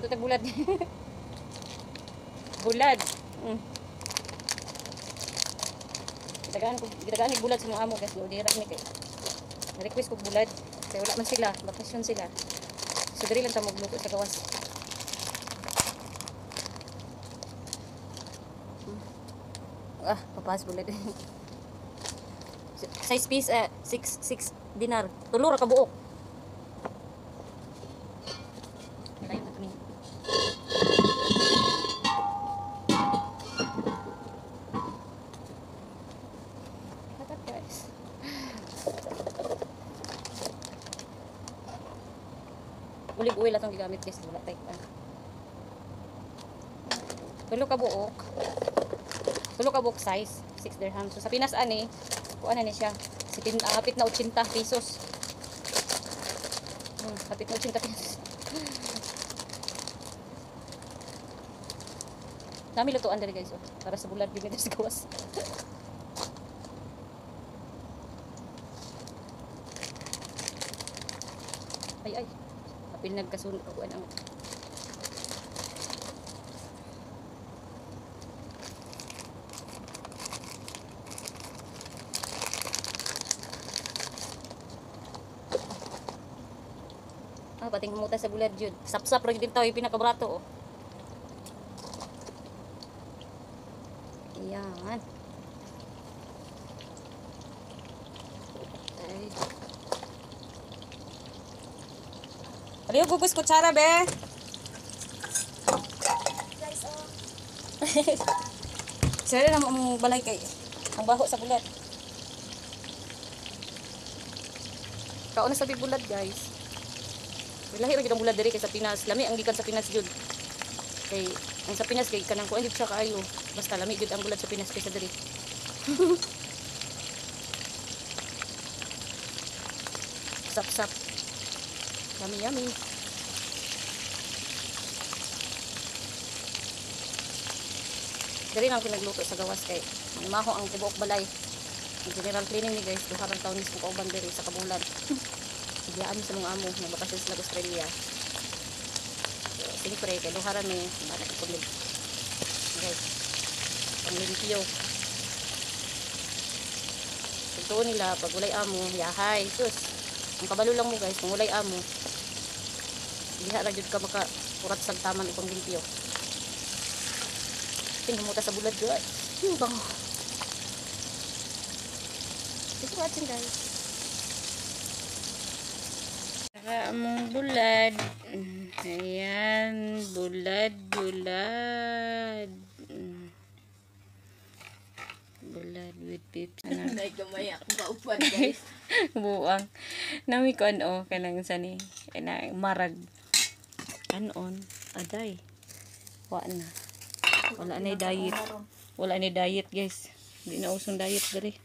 Luto tag bulad. Bulad. Gitagaan ni bulad sa mga amo guys. Dira ni kay. Na-request ko bulad. Kaya wala man sila, bakasyon sila. So diri lang ta magluto sa gawas. Papas bulad. Size piece 6 dinar. Tulura ka buok. Ulig oil atong gigamit guys, wala tay. Tulo ka buok size 6 dirham. So sa Pinas ani, kuan na ni siya. Hapit na 80 pesos. Hapit na 80 pesos. Dami lutuan dali guys, para sa bulad bigyan sa gawas. Ay. Apil nagkasunod ako ang pating humuta sa bulad jud. Sap-sap ra gyud tayo pinakabrato oh. Ayan. Ay. Aliyo gugus kutsara be. Guys oh. Sira na ang balay kay ang baho sa bulad. Kauna sa bulad guys. Lahi ra gyud ang bulad diri kay sa Pinas. Lami ang gikan sa Pinas jud. Kay ang sa Pinas kay kanang kuan jud siya kaayo. Basta lami jud ang bulad sa Pinas kaysa diri. Sap-sap. Yummy. Diri lang pinagluto sa gawas kay maho ang tibuok balay. Ang general cleaning ni guys, duharang taon mismo kauban diri sa Kabulan. Biyaan sa mga amo na bakasyon sa Australia. So, siyempre, kay duharan ni bata ko kulit. Guys, ang limpyo. Ito nila, pag ulay amo, yahay. Sus, ang kabalo lang mo guys, kung ulay amo, diha ra jud ka makakurat sa taman ikong limpyo. Tingnan mo ta sa bulad guys. Bango. Thanks for watching guys. Among bulad. Ayan, bulad. Bulad with pips. Nay gamay akong kaupan guys. Buang. Nami ko ano kanang sani. Ina marag. Anon, aday. Wala na diet. Wala na diet guys. Di na usong diet diri.